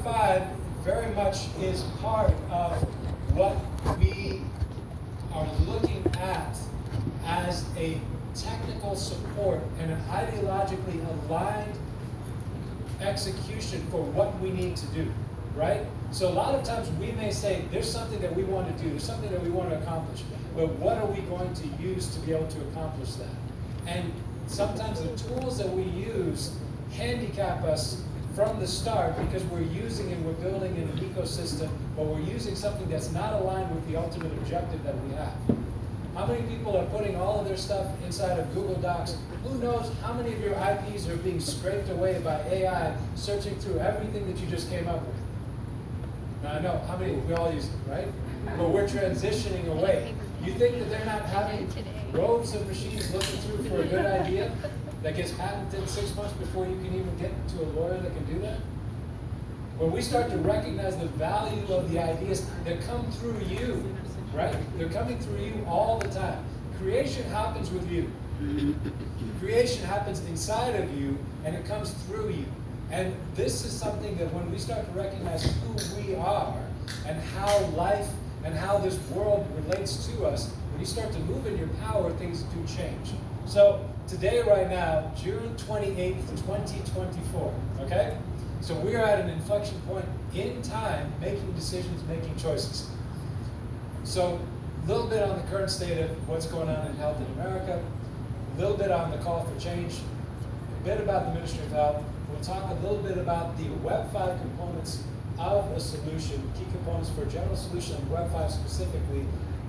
5 very much is part of what we are looking at as a technical support and an ideologically aligned execution for what we need to do, right? So a lot of times we may say, there's something that we want to do, there's something that we want to accomplish, but what are we going to use to be able to accomplish that? And sometimes the tools that we use handicap us from the start because we're using and we're building an ecosystem, but we're using something that's not aligned with the ultimate objective that we have. How many people are putting all of their stuff inside of Google Docs? Who knows how many of your IPs are being scraped away by AI searching through everything that you just came up with? Now I know how many, we all use it, right? But we're transitioning away. You think that they're not having rows of machines looking through for a good idea that gets patented 6 months before you can even get to a lawyer that can do that? When we start to recognize the value of the ideas that come through you, right? They're coming through you all the time. Creation happens with you. Creation happens inside of you, and it comes through you. And this is something that when we start to recognize who we are and how life and how this world relates to us, when you start to move in your power, things do change. So today, right now, June 28th, 2024, okay? So we are at an inflection point in time, making decisions, making choices. So a little bit on the current state of what's going on in health in America, a little bit on the call for change, a bit about the Ministry of Health. We'll talk a little bit about the Web 5 components of a solution, key components for a general solution on Web 5 specifically,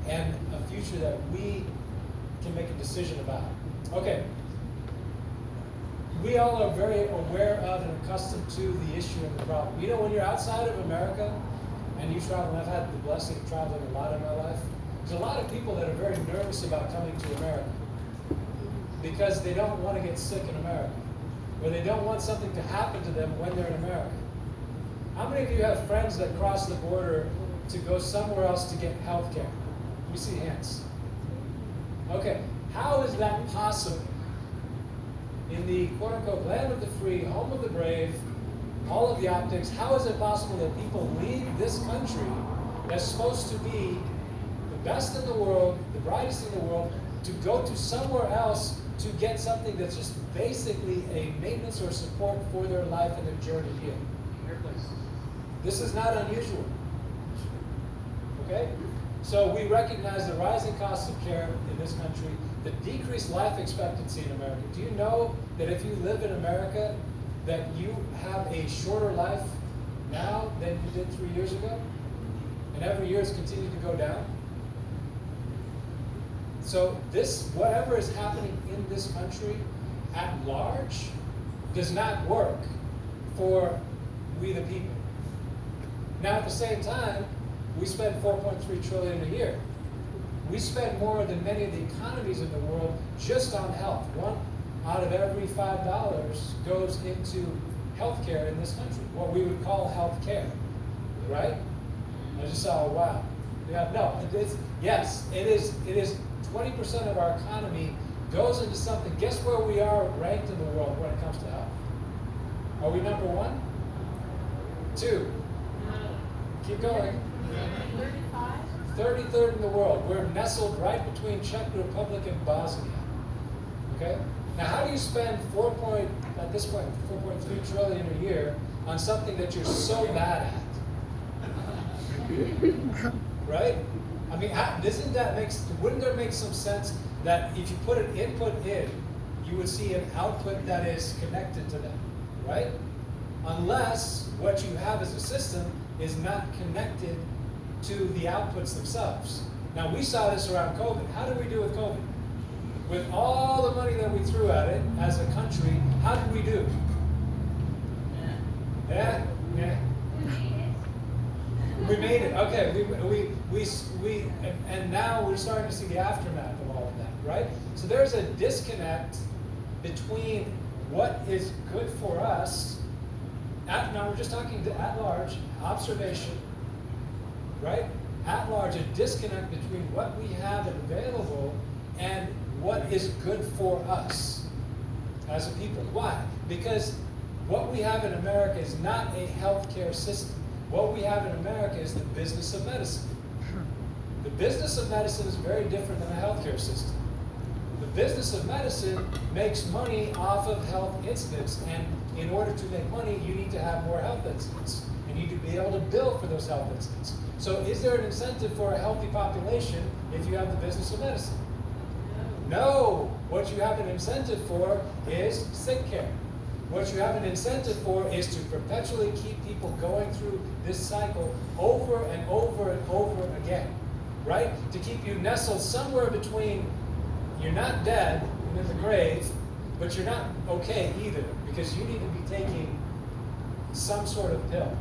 and a future that we can make a decision about. Okay. We all are very aware of and accustomed to the issue and the problem. You know, when you're outside of America and you travel, and I've had the blessing of traveling a lot in my life, there's a lot of people that are very nervous about coming to America because they don't want to get sick in America, or they don't want something to happen to them when they're in America. How many of you have friends that cross the border to go somewhere else to get health care? Let me see hands. Okay, how is that possible? In the quote-unquote land of the free, home of the brave, all of the optics, how is it possible that people leave this country that's supposed to be the best in the world, the brightest in the world, to go to somewhere else to get something that's just basically a maintenance or support for their life and their journey here? This is not unusual. Okay? So we recognize the rising costs of care in this country, the decreased life expectancy in America. Do you know that if you live in America, that you have a shorter life now than you did 3 years ago? And every year it's continued to go down? So this, whatever is happening in this country at large, does not work for we the people. Now at the same time, we spend 4.3 trillion a year. We spend more than many of the economies in the world just on health. 1 out of every $5 goes into healthcare in this country, what we would call healthcare, right? I just saw, wow. Yeah, no, yes, it is 20% of our economy goes into something. Guess where we are ranked in the world when it comes to health? Are we number 1? 2? Keep going. 33rd in the world. We're nestled right between Czech Republic and Bosnia. Okay? Now, how do you spend at this point, 4.3 trillion a year on something that you're so bad at? Right? I mean, wouldn't there make some sense that if you put an input in, you would see an output that is connected to that, right? Unless what you have as a system is not connected to the outputs themselves. Now, we saw this around COVID. How did we do with COVID? With all the money that we threw at it as a country, how did we do? Yeah? Yeah. We made it. Okay. And now we're starting to see the aftermath of all of that, right? So there's a disconnect between what is good for us. Now we're just talking at large, observation, right? At large, a disconnect between what we have available and what is good for us as a people. Why? Because What we have in America is not a healthcare system. What we have in America is the business of medicine. The business of medicine is very different than a healthcare system. The business of medicine makes money off of health incidents, and in order to make money, you need to have more health incidents. You need to be able to bill for those health incidents. So is there an incentive for a healthy population if you have the business of medicine? No. What you have an incentive for is sick care. What you have an incentive for is to perpetually keep people going through this cycle over and over and over again, right? To keep you nestled somewhere between you're not dead and in the grave, but you're not okay either, because you need to be taking some sort of pill,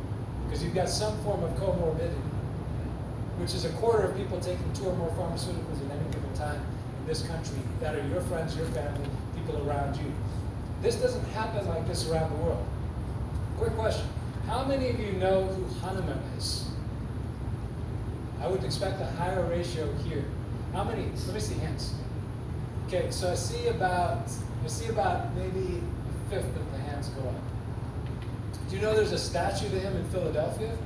because you've got some form of comorbidity, which is a quarter of people taking 2 or more pharmaceuticals at any given time in this country that are your friends, your family, people around you. This doesn't happen like this around the world. Quick question. How many of you know who Hanuman is? I would expect a higher ratio here. How many? Let me see hands. Okay, so I see about maybe a fifth of the hands go up. Do you know there's a statue to him in Philadelphia?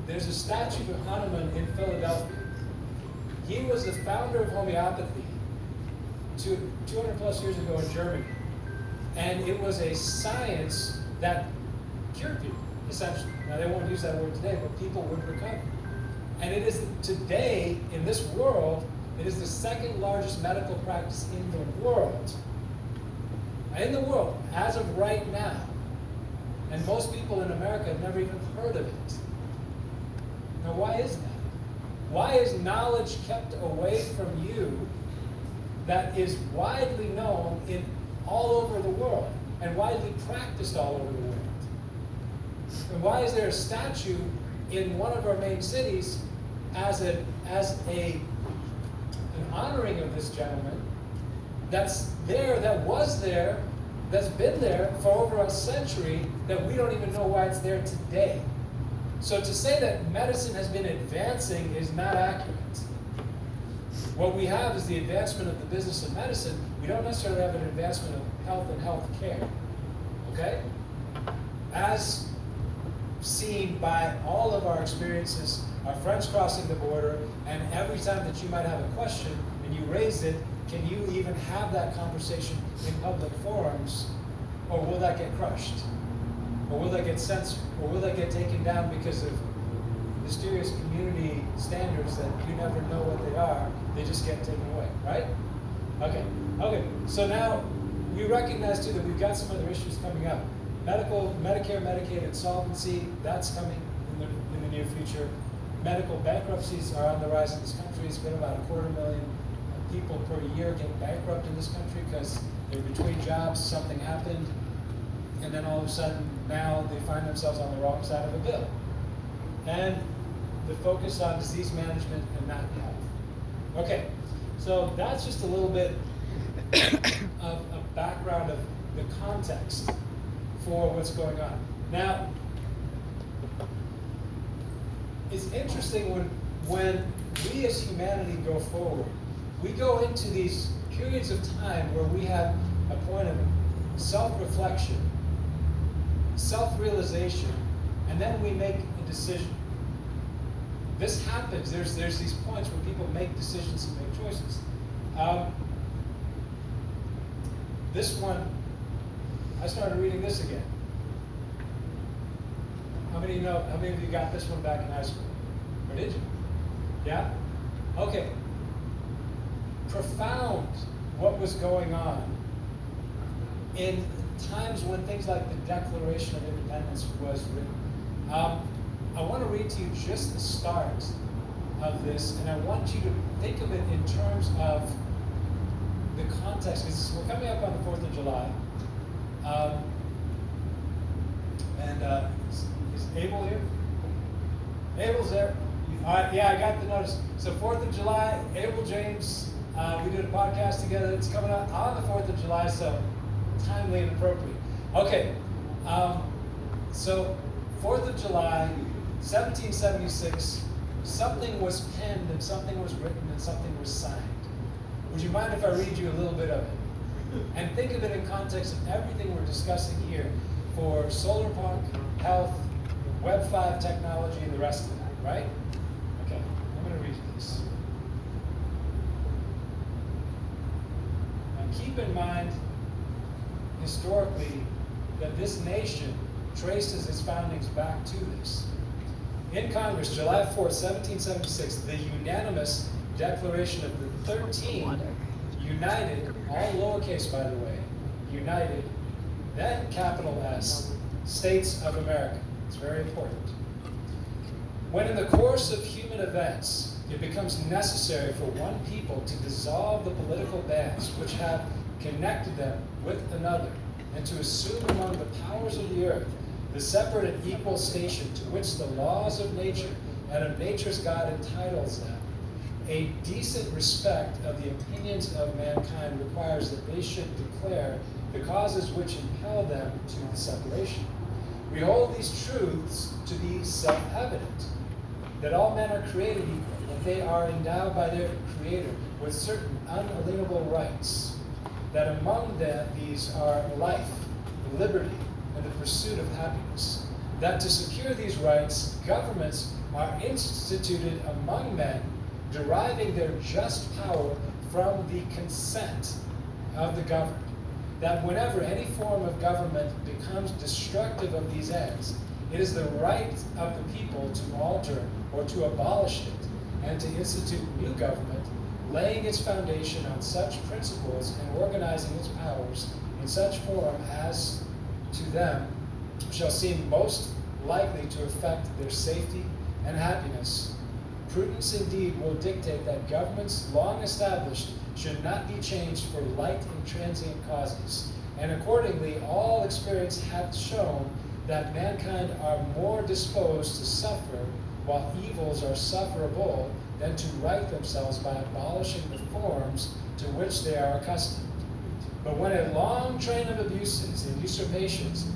There's a statue to Hanuman in Philadelphia. He was the founder of homeopathy 200 plus years ago in Germany. And it was a science that cured people, essentially. Now, they won't use that word today, but people would recover. And it is today, in this world, it is the second largest medical practice in the world. In the world, as of right now. And most people in America have never even heard of it. Now, why is that? Why is knowledge kept away from you that is widely known in all over the world and widely practiced all over the world? And why is there a statue in one of our main cities as an honoring of this gentleman that's there, that was there, that's been there for over a century, that we don't even know why it's there today? So to say that medicine has been advancing is not accurate. What we have is the advancement of the business of medicine. We don't necessarily have an advancement of health and health care. Okay? As seen by all of our experiences, our friends crossing the border, and every time that you might have a question and you raise it, can you even have that conversation in public forums, or will that get crushed? Or will that get censored? Or will that get taken down because of mysterious community standards that you never know what they are? They just get taken away, right? Okay. So now we recognize too that we've got some other issues coming up. Medicare, Medicaid insolvency, that's coming in the near future. Medical bankruptcies are on the rise in this country. It's been about 250,000 people per year get bankrupt in this country because they're between jobs, something happened, and then all of a sudden now they find themselves on the wrong side of a bill. And the focus on disease management and not health. Okay, so that's just a little bit of a background of the context for what's going on. Now, it's interesting when we as humanity go forward, we go into these periods of time where we have a point of self-reflection, self-realization, and then we make a decision. This happens. There's these points where people make decisions and make choices. This one, I started reading this again. How many of you got this one back in high school? Or did you? Yeah? Okay. Profound what was going on in times when things like the Declaration of Independence was written. I want to read to you just the start of this, and I want you to think of it in terms of the context, because we're coming up on the 4th of July. Is Abel here? Abel's there. All right, yeah, I got the notice. So 4th of July, Abel James, we did a podcast together. It's coming out on the 4th of July, so timely and appropriate. Okay, so 4th of July, 1776, something was penned and something was written and something was signed. Would you mind if I read you a little bit of it? And think of it in context of everything we're discussing here for solar punk, health, Web 5 technology, and the rest of that, right? Okay, I'm going to read this. Now keep in mind, historically, that this nation traces its foundings back to this. In Congress, July 4th, 1776, the unanimous Declaration of the 13 united, all lowercase by the way, united, then capital S, States of America. It's very important. When in the course of human events, it becomes necessary for one people to dissolve the political bands which have connected them with another, and to assume among the powers of the earth the separate and equal station to which the laws of nature and of nature's God entitles them, a decent respect of the opinions of mankind requires that they should declare the causes which impel them to the separation. We hold these truths to be self-evident, that all men are created equal, that they are endowed by their Creator with certain unalienable rights, that among them these are life, liberty, and the pursuit of happiness, that to secure these rights, governments are instituted among men, deriving their just power from the consent of the governed, that whenever any form of government becomes destructive of these ends, it is the right of the people to alter or to abolish it, and to institute new government, laying its foundation on such principles and organizing its powers in such form as to them shall seem most likely to affect their safety and happiness. Prudence indeed will dictate that governments long established should not be changed for light and transient causes. And accordingly, all experience hath shown that mankind are more disposed to suffer while evils are sufferable than to right themselves by abolishing the forms to which they are accustomed. But when a long train of abuses and usurpations,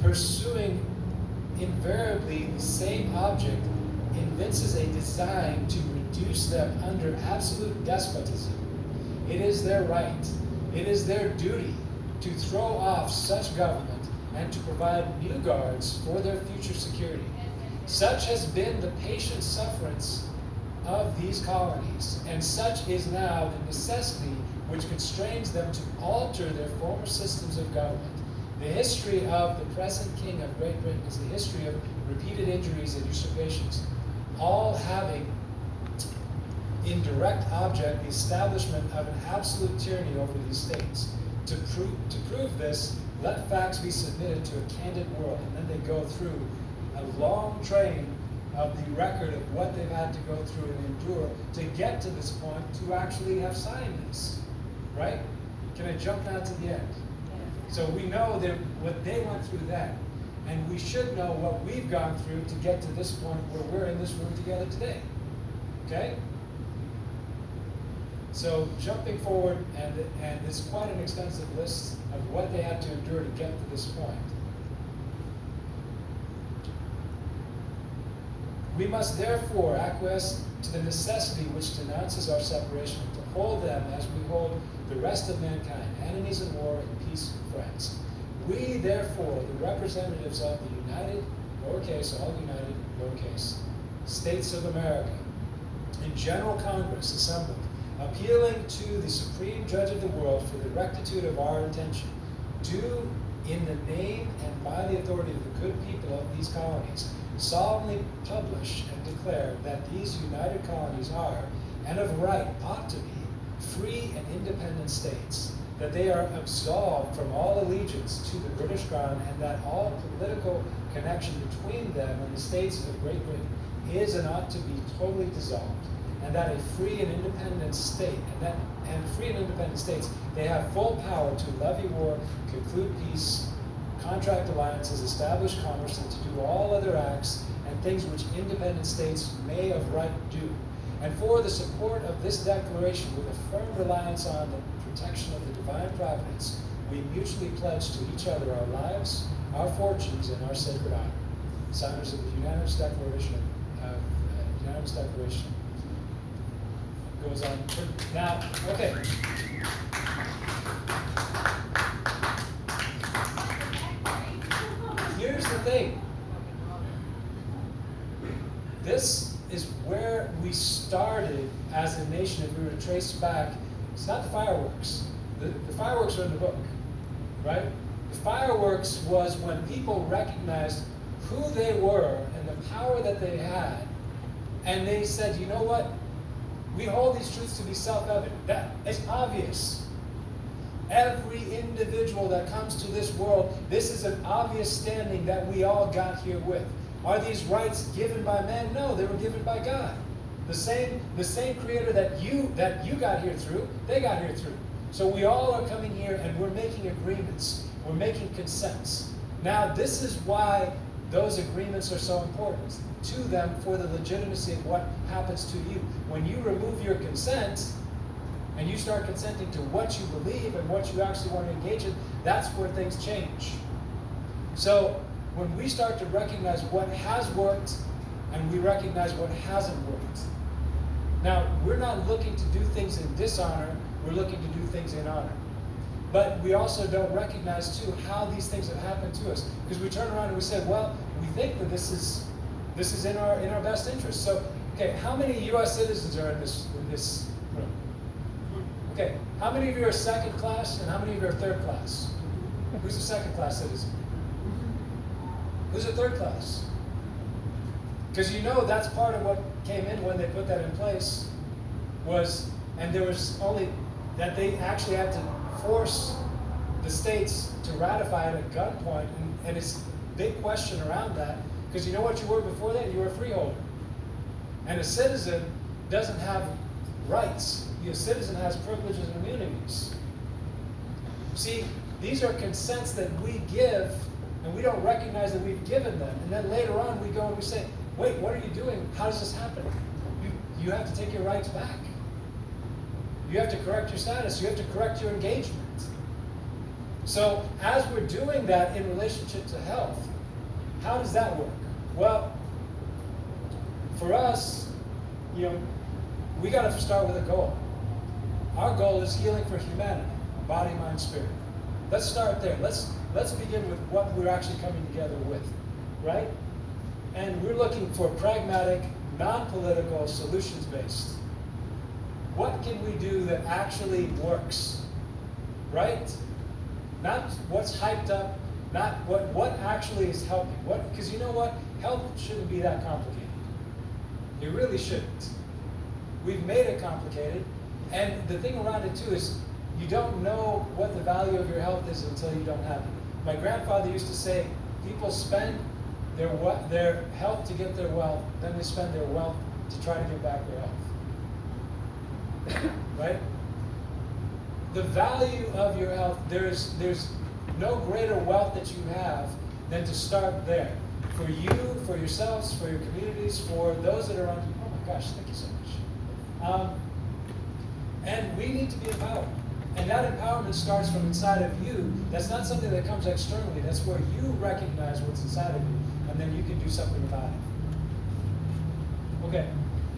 pursuing invariably the same object, evinces a design to reduce them under absolute despotism, it is their right, it is their duty to throw off such government and to provide new guards for their future security. Such has been the patient sufferance of these colonies, and such is now the necessity which constrains them to alter their former systems of government. The history of the present King of Great Britain is the history of repeated injuries and usurpations, all having in direct object the establishment of an absolute tyranny over these states. To prove this, let facts be submitted to a candid world, and then they go through a long train of the record of what they've had to go through and endure to get to this point to actually have signed this, right? Can I jump now to the end? So we know that what they went through then, and we should know what we've gone through to get to this point where we're in this room together today, okay? So jumping forward, and it's quite an extensive list of what they had to endure to get to this point. We must therefore acquiesce to the necessity which denounces our separation, to hold them as we hold the rest of mankind, enemies in war and peace friends. We therefore, the representatives of the united, lowercase, all united, lowercase, States of America, in General Congress assembled, appealing to the Supreme Judge of the world for the rectitude of our intention, do in the name and by the authority of the good people of these colonies, solemnly publish and declare that these united colonies are, and of right ought to be, free and independent states, that they are absolved from all allegiance to the British Crown, and that all political connection between them and the states of Great Britain is and ought to be totally dissolved, and that a free and independent state, and free and independent states, they have full power to levy war, conclude peace, contract alliances, establish commerce, and to do all other acts and things which independent states may of right do. And for the support of this declaration, with a firm reliance on the protection of the divine providence, we mutually pledge to each other our lives, our fortunes, and our sacred honor. Signers of the unanimous declaration goes on. Now, okay. thing. This is where we started as a nation. If we were to trace back, it's not the fireworks. The fireworks are in the book, right? The fireworks was when people recognized who they were and the power that they had, and they said, you know what? We hold these truths to be self-evident. That is obvious. Every individual that comes to this world, this is an obvious standing that we all got here with. Are these rights given by man? No, they were given by God. The same creator that you got here through, they got here through. So we all are coming here and we're making agreements. We're making consents. Now, this is why those agreements are so important to them for the legitimacy of what happens to you. When you remove your consent and you start consenting to what you believe and what you actually want to engage in, that's where things change. So when we start to recognize what has worked and we recognize what hasn't worked. Now, we're not looking to do things in dishonor, we're looking to do things in honor. But we also don't recognize, too, how these things have happened to us. Because we turn around and we say, well, we think that this is in our best interest. So, okay, how many U.S. citizens are in this room? Okay, how many of you are second class and how many of you are third class? Who's a second class citizen? Who's a third class? Because you know that's part of what came in when they put that in place and there was only that they actually had to force the states to ratify it at gunpoint, and it's a big question around that, because you know what you were before that? You were a freeholder. And a citizen doesn't have rights. A citizen has privileges and immunities. See, these are consents that we give, and we don't recognize that we've given them. And then later on we go and we say, wait, what are you doing? How does this happen? You have to take your rights back. You have to correct your status. You have to correct your engagement. So as we're doing that in relationship to health, how does that work? Well, for us, we got to start with a goal. Our goal is healing for humanity, body, mind, spirit. Let's start there. Let's begin with what we're actually coming together with, right? And we're looking for pragmatic, non-political, solutions-based. What can we do that actually works, right? Not what's hyped up, not what actually is helping. Because you know what? Health shouldn't be that complicated. It really shouldn't. We've made it complicated, and the thing around it too is you don't know what the value of your health is until you don't have it. My grandfather used to say, people spend their health to get their wealth, then they spend their wealth to try to get back their health. Right? The value of your health, there's no greater wealth that you have than to start there. For you, for yourselves, for your communities, for those that are around you. Oh my gosh, thank you so much. And we need to be empowered. And that empowerment starts from inside of you. That's not something that comes externally. That's where you recognize what's inside of you, and then you can do something about it. Okay,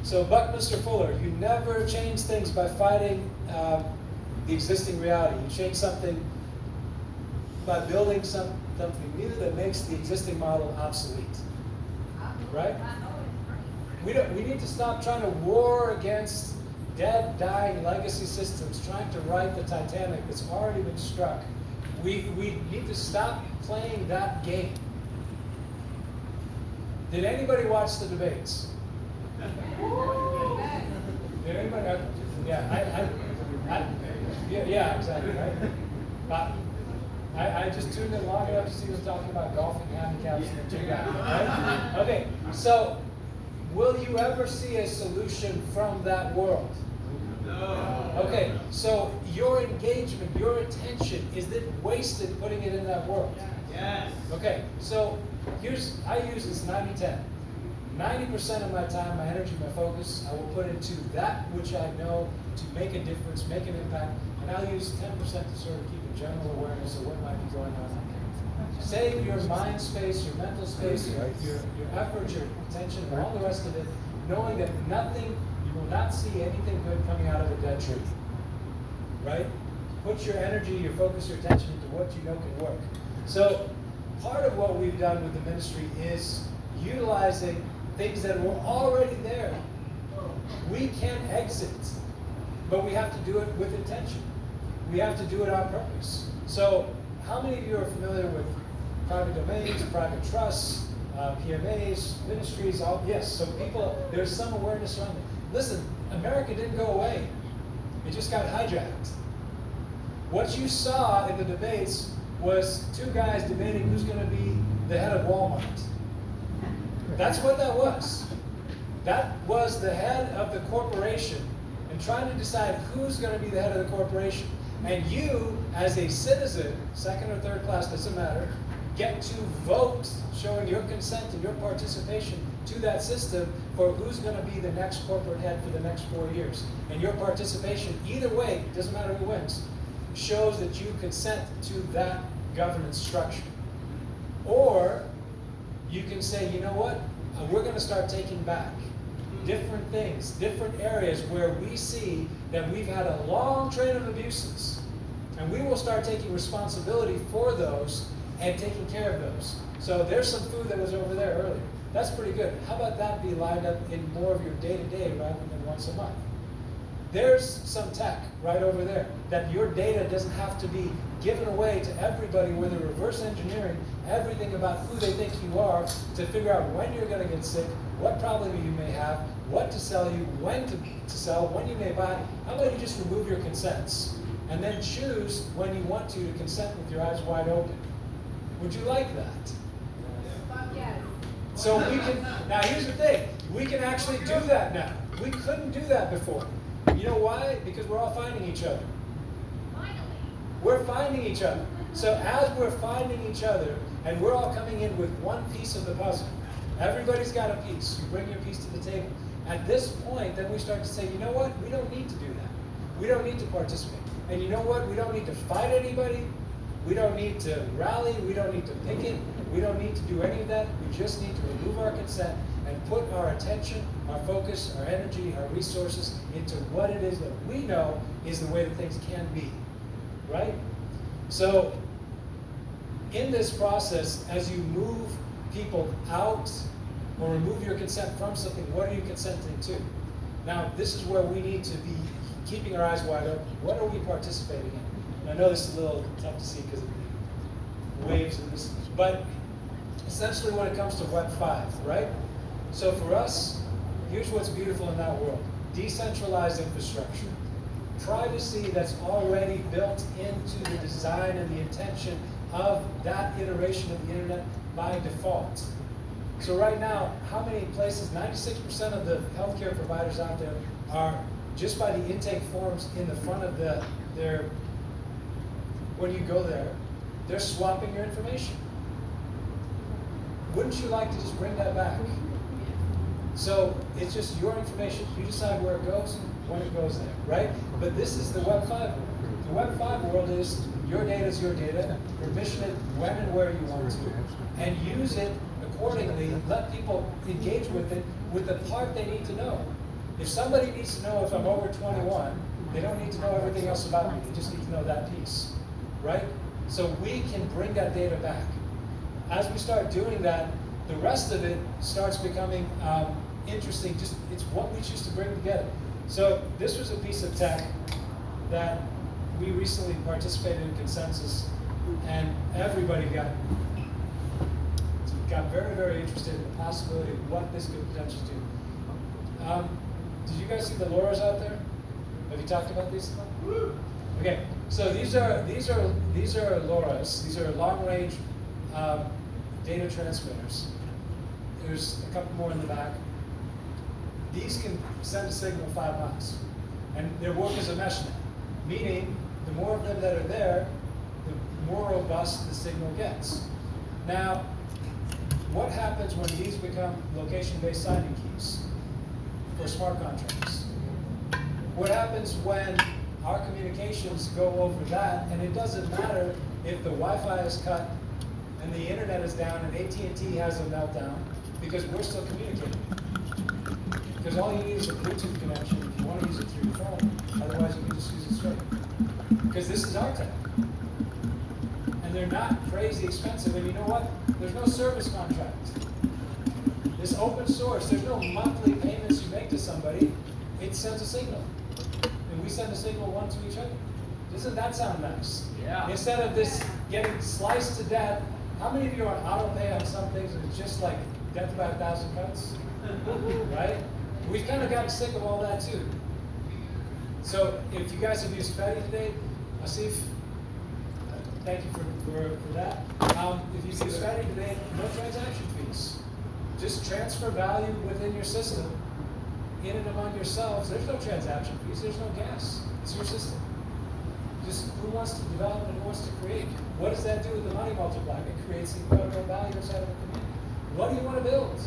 so Buckminster Fuller, you never change things by fighting the existing reality. You change something by building something new that makes the existing model obsolete. Right? We need to stop trying to war against dead, dying legacy systems, trying to right the Titanic that's already been struck. We need to stop playing that game. Did anybody watch the debates? Did anybody? Yeah, exactly, right? I just tuned in long enough to see them talking about golfing handicaps and the right? Okay, so will you ever see a solution from that world? No. Okay, so your engagement, your attention, is it wasted putting it in that world? Yes. Okay, so I use this 90-10. 90% of my time, my energy, my focus, I will put into that which I know to make a difference, make an impact, and I'll use 10% to sort of keep a general awareness of what might be going on. Save your mind space, your mental space, your effort, your attention, and all the rest of it, knowing that you will not see anything good coming out of a dead tree. Right? Put your energy, your focus, your attention into what you know can work. So, part of what we've done with the ministry is utilizing things that were already there. We can exit, but we have to do it with intention. We have to do it on purpose. So, how many of you are familiar with private domains, private trusts, PMAs, ministries? Yes, so there's some awareness around it. Listen, America didn't go away. It just got hijacked. What you saw in the debates was two guys debating who's going to be the head of Walmart. That's what that was. That was the head of the corporation and trying to decide who's going to be the head of the corporation. And you, as a citizen, second or third class, doesn't matter, get to vote, showing your consent and your participation to that system for who's going to be the next corporate head for the next 4 years. And your participation, either way, doesn't matter who wins, shows that you consent to that governance structure. Or you can say, you know what, we're going to start taking back different things, different areas where we see that we've had a long train of abuses. And we will start taking responsibility for those and taking care of those. So there's some food that was over there earlier. That's pretty good. How about that be lined up in more of your day-to-day rather than once a month? There's some tech right over there that your data doesn't have to be given away to everybody where they're reverse engineering everything about who they think you are to figure out when you're going to get sick, what problem you may have, what to sell you, when to sell, when you may buy. How about you just remove your consents and then choose when you want to consent with your eyes wide open? Would you like that? Yes. So we can, now here's the thing, we can actually do that now. We couldn't do that before. You know why? Because we're all finding each other. Finally. We're finding each other. So as we're finding each other, and we're all coming in with one piece of the puzzle, everybody's got a piece. You bring your piece to the table. At this point, then we start to say, you know what? We don't need to do that. We don't need to participate. And you know what? We don't need to fight anybody. We don't need to rally. We don't need to picket. We don't need to do any of that. We just need to remove our consent and put our attention, our focus, our energy, our resources into what it is that we know is the way that things can be, right? So in this process, as you move people out or remove your consent from something, what are you consenting to? Now, this is where we need to be keeping our eyes wide open. What are we participating in? And I know this is a little tough to see because of the waves and this, but essentially when it comes to Web 5, right? So for us, here's what's beautiful in that world. Decentralized infrastructure. Privacy that's already built into the design and the intention of that iteration of the internet by default. So right now, how many places, 96% of the healthcare providers out there are, just by the intake forms in the front of their, when you go there, they're swapping your information. Wouldn't you like to just bring that back? So it's just your information. You decide where it goes, when it goes there, right? But this is the Web 5 world. The Web 5 world is your data is your data. Permission it when and where you want to, and use it accordingly. Let people engage with it with the part they need to know. If somebody needs to know if I'm over 21, they don't need to know everything else about me. They just need to know that piece, right? So we can bring that data back. As we start doing that, the rest of it starts becoming interesting. Just it's what we choose to bring together. So this was a piece of tech that we recently participated in Consensus, and everybody got very, very interested in the possibility of what this could potentially do. Did you guys see the LoRa's out there? Have you talked about these? Okay, so these are LoRa's. These are long-range data transmitters. There's a couple more in the back. These can send a signal 5 miles, and they work as a mesh net, meaning the more of them that are there, the more robust the signal gets. Now, what happens when these become location-based signing keys for smart contracts? What happens when our communications go over that, and it doesn't matter if the Wi-Fi is cut and the internet is down and AT&T has a meltdown, because we're still communicating. Because all you need is a Bluetooth connection if you want to use it through your phone. Otherwise, you can just use it straight. Because this is our tech. And and they're not crazy expensive. And you know what? There's no service contract. This open source, there's no monthly payments you make to somebody. It sends a signal. And we send a signal one to each other. Doesn't that sound nice? Yeah. Instead of this getting sliced to death, how many of you are on auto pay on some things and it's just like death by 1,000 cuts? Right? We've kind of gotten sick of all that too. So if you guys have used Fetty today, Asif, thank you for that. If you use Fetty today, no transaction fees. Just transfer value within your system, in and among yourselves. There's no transaction fees, there's no gas. It's your system. Just who wants to develop and who wants to create? What does that do with the money multiplier? It creates incredible value inside of a community. What do you want to build?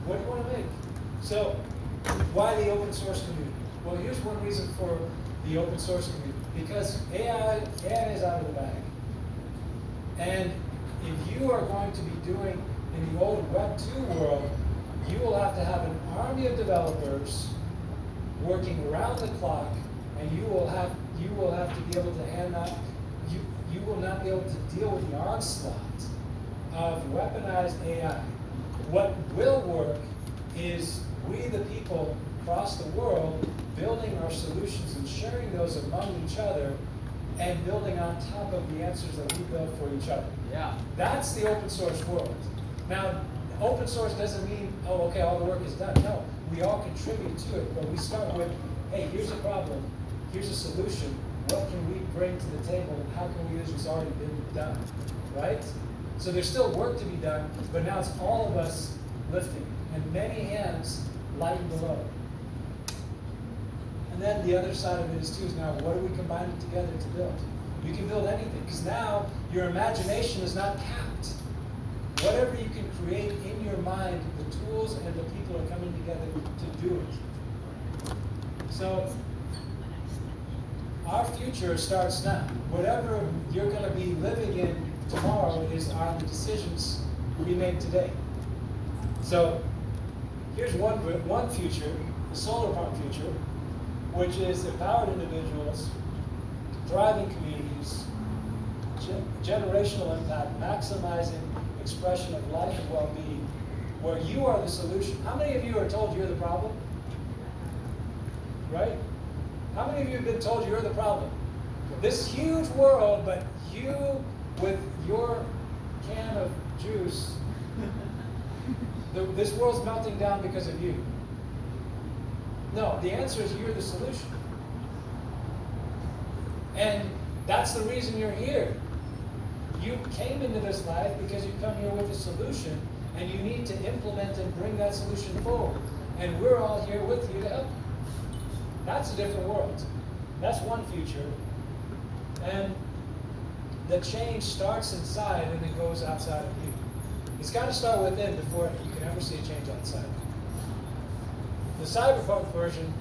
What do you want to make? So, why the open source community? Well, here's one reason for the open source community. Because AI is out of the bag. And if you are going to be doing in the old Web 2 world, you will have to have an army of developers working around the clock, and you will have to be able to hand out, you will not be able to deal with the onslaught of weaponized AI. What will work is we, the people across the world, building our solutions and sharing those among each other and building on top of the answers that we build for each other. Yeah. That's the open source world. Now, open source doesn't mean, oh, okay, all the work is done. No, we all contribute to it, but we start with, hey, here's a problem, here's a solution, what can we bring to the table, and how can we use what's already been done, right? So there's still work to be done, but now it's all of us lifting, and many hands lighten the load. And then the other side of it is too, is now what are we combining together to build? You can build anything, because now your imagination is not capped. Whatever you can create in your mind, the tools and the people are coming together to do it. So, our future starts now. Whatever you're going to be living in tomorrow are the decisions we make today. So, here's one future, the solar farm future, which is empowered individuals, thriving communities, generational impact, maximizing expression of life and well-being, where you are the solution. How many of you are told you're the problem? Right? How many of you have been told you're the problem? This huge world, but you with your can of juice, this world's melting down because of you. No, the answer is you're the solution. And that's the reason you're here. You came into this life because you come here with a solution, and you need to implement and bring that solution forward. And we're all here with you to help. That's a different world. That's one future. And the change starts inside and it goes outside of you. It's got to start within before you can ever see a change outside. The cyberpunk version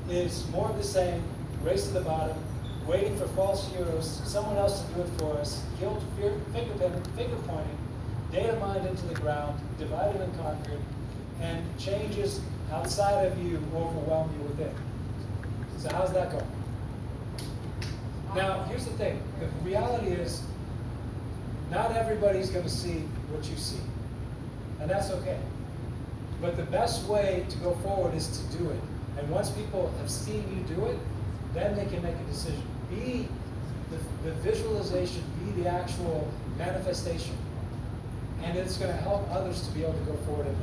is more of the same, race to the bottom, waiting for false heroes, someone else to do it for us, guilt, fear, finger pointing, data mined into the ground, divided and conquered, and changes outside of you overwhelm you within. So how's that going? Now, here's the thing. The reality is, not everybody's going to see what you see. And that's okay. But the best way to go forward is to do it. And once people have seen you do it, then they can make a decision. Be the visualization, be the actual manifestation. And it's going to help others to be able to go forward in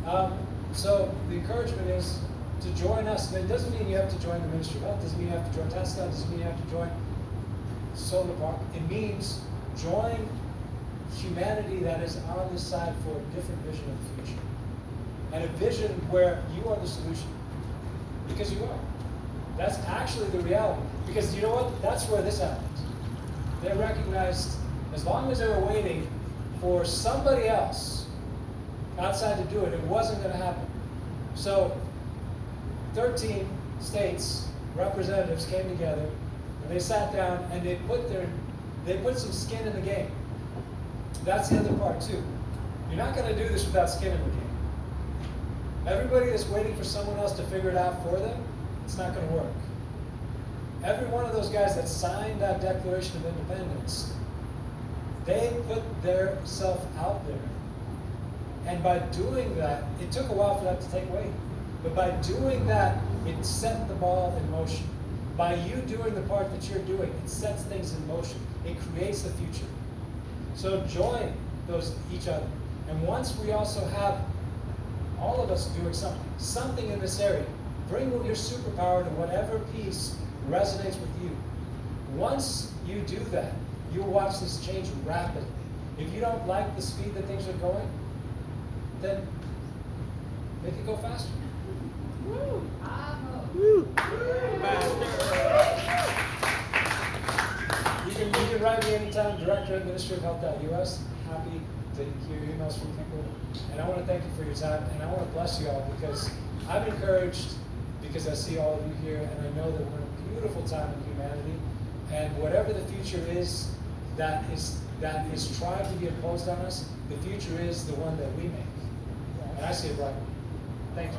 that. So the encouragement is to join us. And it doesn't mean you have to join the Ministry of Health. It doesn't mean you have to join Tesla. It doesn't mean you have to join Solar Park. It means join humanity that is on this side for a different vision of the future. And a vision where you are the solution. Because you are. That's actually the reality. Because you know what? That's where this happened. They recognized, as long as they were waiting for somebody else outside to do it, it wasn't going to happen. So 13 states, representatives came together, and they sat down and they put some skin in the game. That's the other part too. You're not going to do this without skin in the game. Everybody that's waiting for someone else to figure it out for them, it's not going to work. Every one of those guys that signed that Declaration of Independence They put their self out there. And by doing that, it took a while for that to take weight. But by doing that, it set the ball in motion. By you doing the part that you're doing, it sets things in motion. It creates the future. So join each other. And once we also have all of us doing something in this area, bring your superpower to whatever piece resonates with you. Once you do that, you'll watch this change rapidly. If you don't like the speed that things are going, then make it go faster. Bravo. You can write me anytime, director at ministryofhealth.us. Happy to hear emails from people. And I want to thank you for your time, and I want to bless you all because I'm encouraged because I see all of you here, and I know that we're in a beautiful time in humanity. And whatever the future is that is trying to be imposed on us, the future is the one that we make. And I see it brightly. Thank you.